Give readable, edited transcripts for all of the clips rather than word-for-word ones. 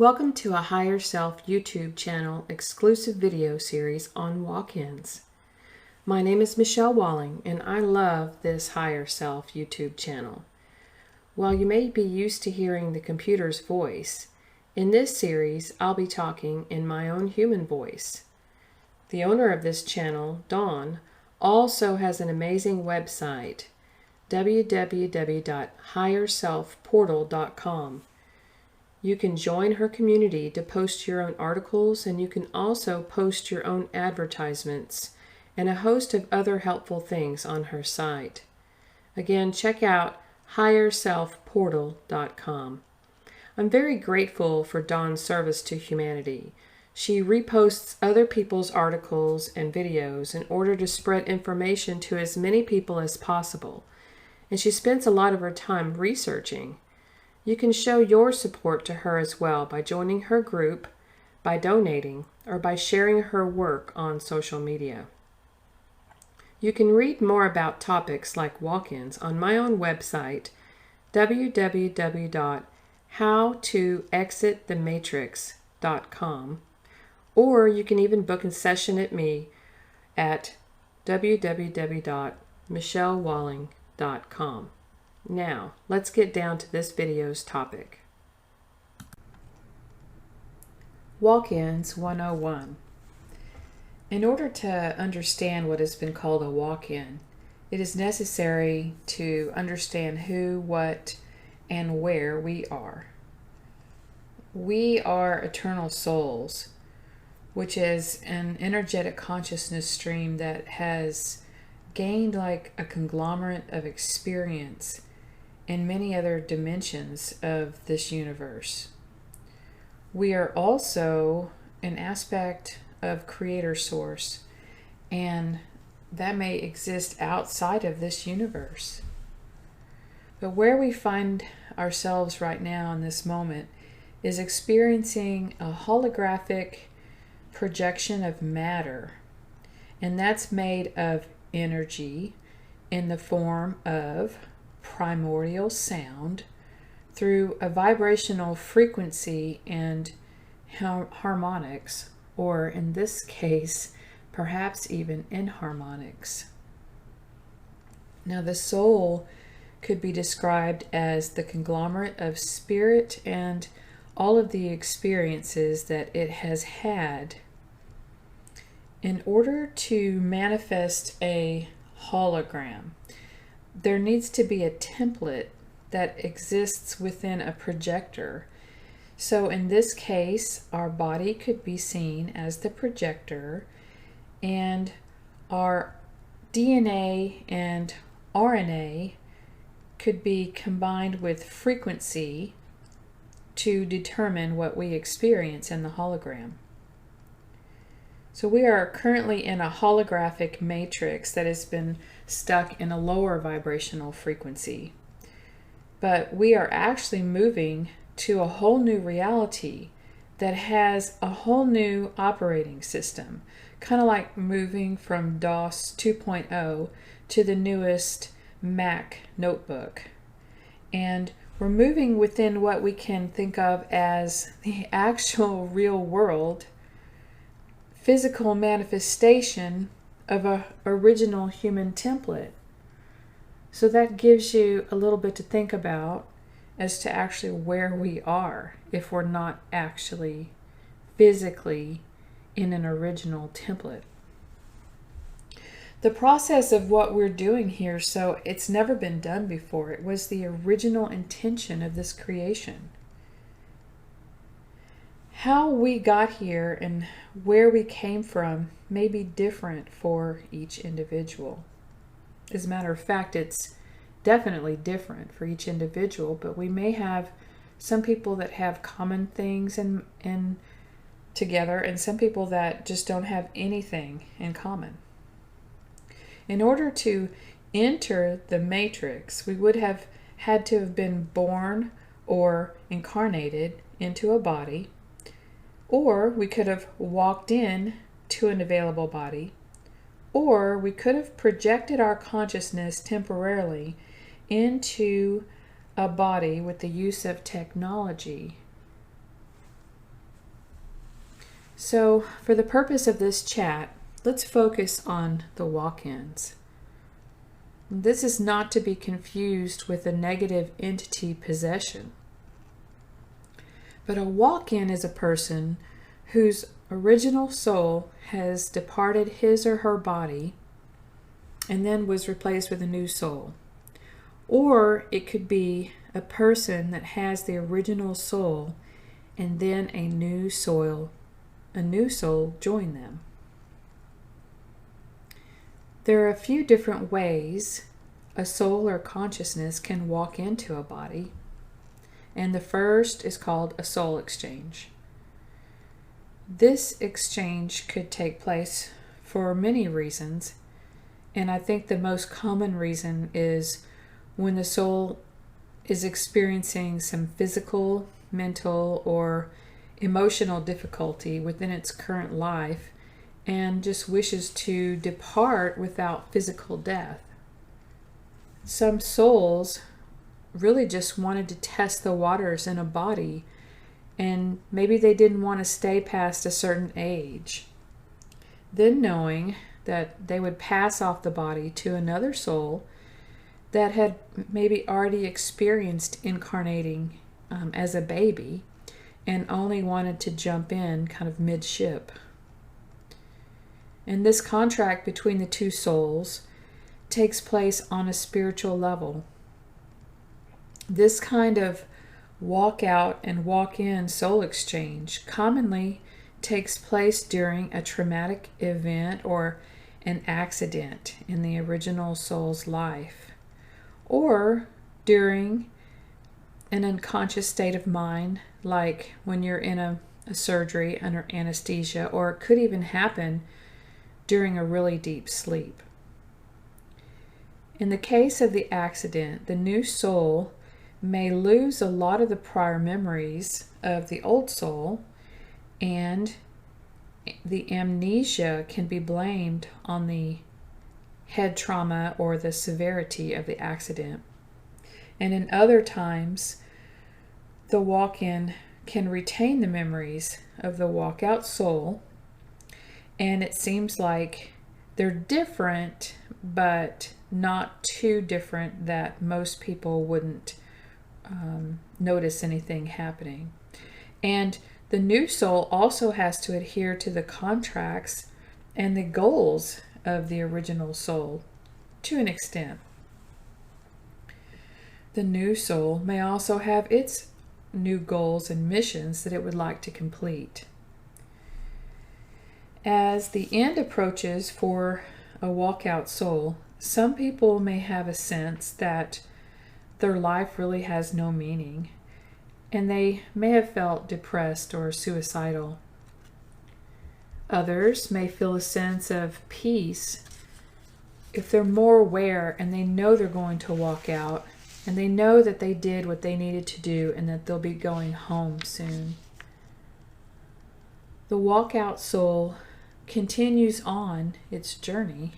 Welcome to a Higher Self YouTube channel exclusive video series on walk-ins. My name is Michelle Walling and I love this Higher Self YouTube channel. While you may be used to hearing the computer's voice, in this series I'll be talking in my own human voice. The owner of this channel, Dawn, also has an amazing website, www.higherselfportal.com. You can join her community to post your own articles, and you can also post your own advertisements and a host of other helpful things on her site. Again, check out higherselfportal.com. I'm very grateful for Dawn's service to humanity. She reposts other people's articles and videos in order to spread information to as many people as possible, and she spends a lot of her time researching. You can show your support to her as well by joining her group, by donating, or by sharing her work on social media. You can read more about topics like walk-ins on my own website, www.howtoexitthematrix.com, or you can even book a session at me at www.michellewalling.com. Now, let's get down to this video's topic. Walk-ins 101. In order to understand what has been called a walk-in, it is necessary to understand who, what, and where we are. We are eternal souls, which is an energetic consciousness stream that has gained like a conglomerate of experience in many other dimensions of this universe. We are also an aspect of Creator Source, and that may exist outside of this universe. But where we find ourselves right now in this moment is experiencing a holographic projection of matter, and that's made of energy in the form of primordial sound through a vibrational frequency and harmonics, or in this case, perhaps even inharmonics. Now, the soul could be described as the conglomerate of spirit and all of the experiences that it has had. In order to manifest a hologram, there needs to be a template that exists within a projector. So in this case, our body could be seen as the projector, and our DNA and RNA could be combined with frequency to determine what we experience in the hologram. So we are currently in a holographic matrix that has been stuck in a lower vibrational frequency. But we are actually moving to a whole new reality that has a whole new operating system, kind of like moving from DOS 2.0 to the newest Mac notebook. And we're moving within what we can think of as the actual real world, physical manifestation of an original human template. So that gives you a little bit to think about as to actually where we are if we're not actually physically in an original template. The process of what we're doing here, so it's never been done before. It was the original intention of this creation. How we got here and where we came from may be different for each individual. As a matter of fact, it's definitely different for each individual, but we may have some people that have common things in together and some people that just don't have anything in common. In order to enter the matrix, we would have had to have been born or incarnated into a body, or we could have walked in to an available body, or we could have projected our consciousness temporarily into a body with the use of technology So, for the purpose of this chat, let's focus on the walk-ins. This is not to be confused with a negative entity possession. But a walk-in is a person whose original soul has departed his or her body and then was replaced with a new soul. Or it could be a person that has the original soul and then a new soul join them. There are a few different ways a soul or consciousness can walk into a body, and the first is called a soul exchange. This exchange could take place for many reasons, and I think the most common reason is when the soul is experiencing some physical, mental, or emotional difficulty within its current life and just wishes to depart without physical death. Some souls really just wanted to test the waters in a body, and maybe they didn't want to stay past a certain age. Then knowing that they would pass off the body to another soul that had maybe already experienced incarnating as a baby and only wanted to jump in kind of midship. And this contract between the two souls takes place on a spiritual level. This kind of walk out and walk in soul exchange commonly takes place during a traumatic event or an accident in the original soul's life, or during an unconscious state of mind, like when you're in a surgery under anesthesia, or it could even happen during a really deep sleep. In the case of the accident, the new soul may lose a lot of the prior memories of the old soul, and the amnesia can be blamed on the head trauma or the severity of the accident. And in other times, the walk-in can retain the memories of the walk-out soul, and it seems like they're different, but not too different that most people wouldn't notice anything happening. And the new soul also has to adhere to the contracts and the goals of the original soul to an extent. The new soul may also have its new goals and missions that it would like to complete. As the end approaches for a walkout soul, some people may have a sense that their life really has no meaning, and they may have felt depressed or suicidal. Others may feel a sense of peace if they're more aware and they know they're going to walk out, and they know that they did what they needed to do and that they'll be going home soon. The walkout soul continues on its journey,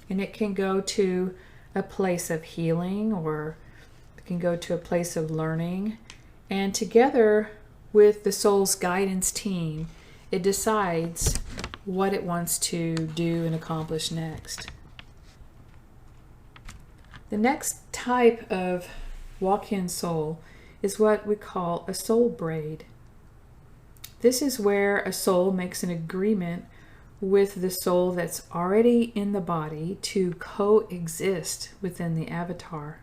and it can go to a place of healing, or it can go to a place of learning, and together with the soul's guidance team, it decides what it wants to do and accomplish next. The next type of walk-in soul is what we call a soul braid. This is where a soul makes an agreement with the soul that's already in the body to coexist within the avatar.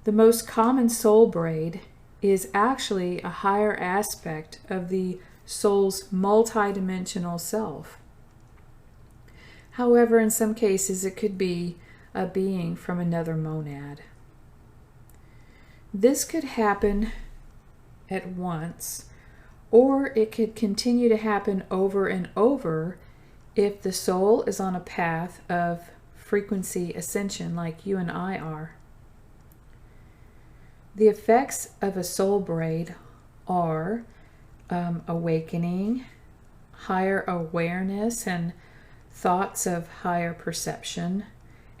The most common soul braid is actually a higher aspect of the soul's multidimensional self. However, in some cases it could be a being from another monad. This could happen at once, or it could continue to happen over and over if the soul is on a path of frequency ascension like you and I are. The effects of a soul braid are awakening, higher awareness and thoughts of higher perception,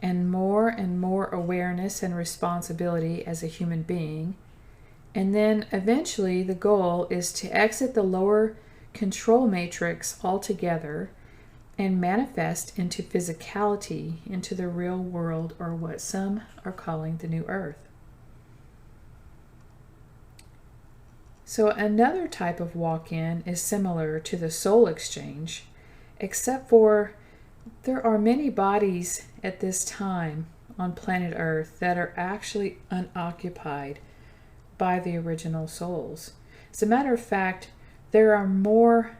and more awareness and responsibility as a human being. And then eventually the goal is to exit the lower control matrix altogether and manifest into physicality, into the real world, or what some are calling the new earth. So another type of walk-in is similar to the soul exchange, except for there are many bodies at this time on planet Earth that are actually unoccupied by the original souls. As a matter of fact, there are more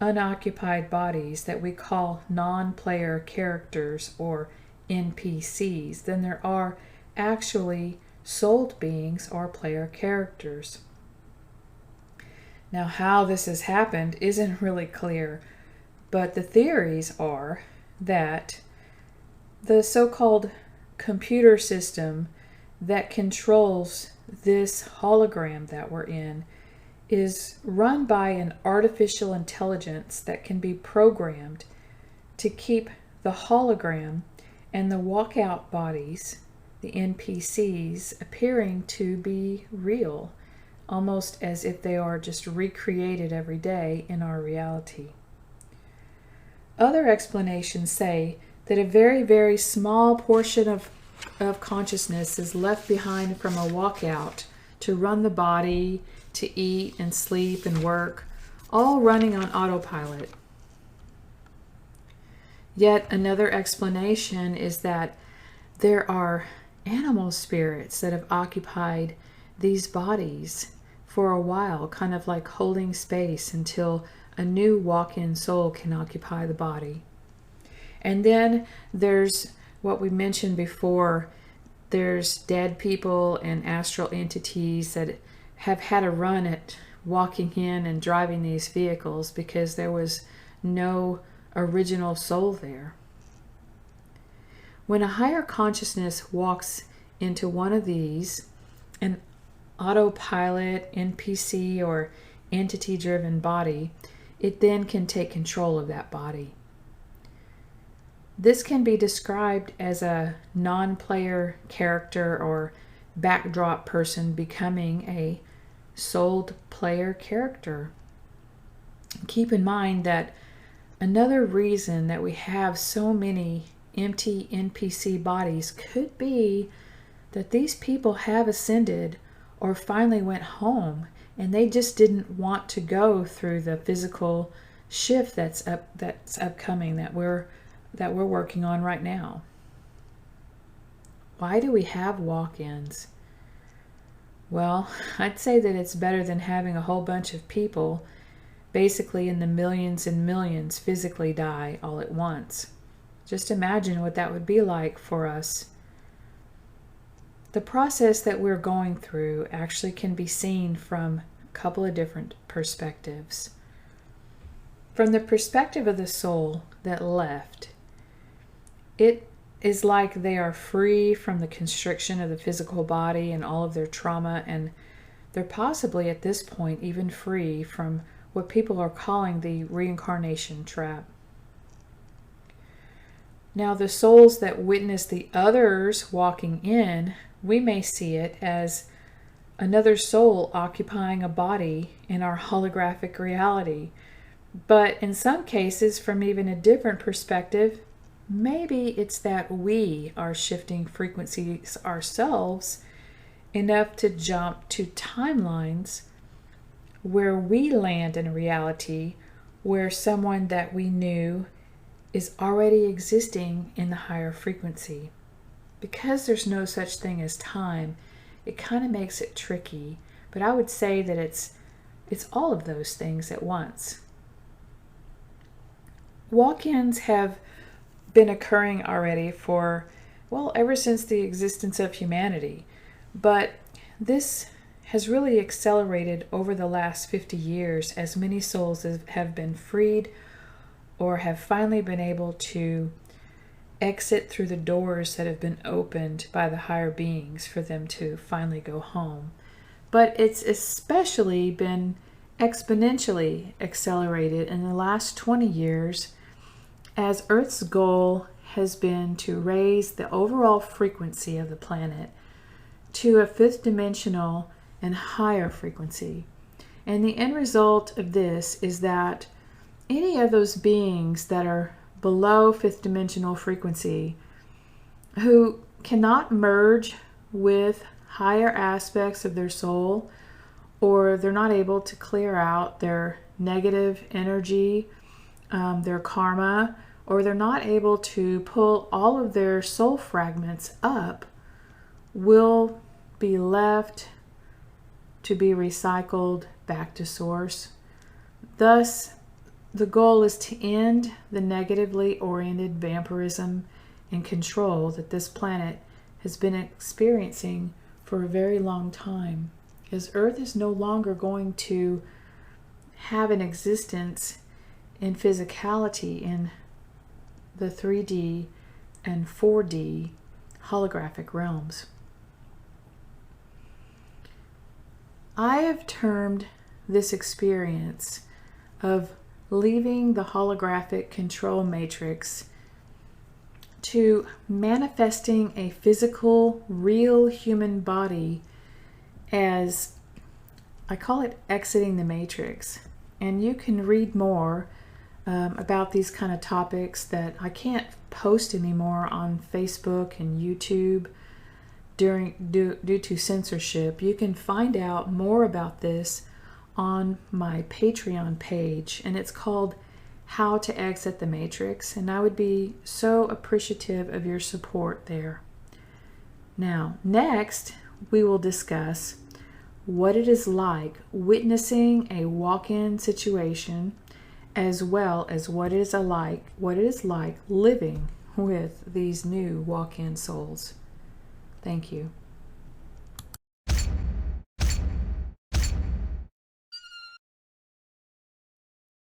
unoccupied bodies that we call non-player characters or NPCs than there are actually souled beings or player characters. Now, how this has happened isn't really clear, but the theories are that the so-called computer system that controls this hologram that we're in is run by an artificial intelligence that can be programmed to keep the hologram and the walkout bodies, the NPCs, appearing to be real, almost as if they are just recreated every day in our reality. Other explanations say that a very, very small portion of consciousness is left behind from a walkout to run the body, to eat and sleep and work, all running on autopilot. Yet another explanation is that there are animal spirits that have occupied these bodies for a while, kind of like holding space until a new walk-in soul can occupy the body. And then there's what we mentioned before, there's dead people and astral entities that have had a run at walking in and driving these vehicles because there was no original soul there. When a higher consciousness walks into one of these, an autopilot, NPC, or entity-driven body, it then can take control of that body. This can be described as a non-player character or backdrop person becoming a souled player character. Keep in mind that another reason that we have so many empty NPC bodies could be that these people have ascended or finally went home and they just didn't want to go through the physical shift that's upcoming that we're working on right now. Why do we have walk-ins? Well, I'd say that it's better than having a whole bunch of people, basically in the millions and millions, physically die all at once. Just imagine what that would be like for us. The process that we're going through actually can be seen from a couple of different perspectives. From the perspective of the soul that left, it is like they are free from the constriction of the physical body and all of their trauma, and they're possibly at this point even free from what people are calling the reincarnation trap. Now, the souls that witness the others walking in, we may see it as another soul occupying a body in our holographic reality. But in some cases, from even a different perspective, maybe it's that we are shifting frequencies ourselves enough to jump to timelines where we land in reality, where someone that we knew is already existing in the higher frequency. Because there's no such thing as time, it kind of makes it tricky, but I would say that it's all of those things at once. Walk-ins have been occurring already for, well, ever since the existence of humanity, but this has really accelerated over the last 50 years as many souls have been freed or have finally been able to exit through the doors that have been opened by the higher beings for them to finally go home. But it's especially been exponentially accelerated in the last 20 years as Earth's goal has been to raise the overall frequency of the planet to a fifth dimensional and higher frequency. And the end result of this is that any of those beings that are below fifth dimensional frequency, who cannot merge with higher aspects of their soul, or they're not able to clear out their negative energy, their karma, or they're not able to pull all of their soul fragments up, will be left to be recycled back to source. Thus, the goal is to end the negatively oriented vampirism and control that this planet has been experiencing for a very long time, because Earth is no longer going to have an existence in physicality in the 3D and 4D holographic realms. I have termed this experience of leaving the holographic control matrix to manifesting a physical, real human body as, I call it, exiting the matrix. And you can read more about these kind of topics that I can't post anymore on Facebook and YouTube due to censorship. You can find out more about this on my Patreon page, and it's called How to Exit the Matrix, and I would be so appreciative of your support there. Now, next, we will discuss what it is like witnessing a walk-in situation, as well as what it is like living with these new walk-in souls. Thank you.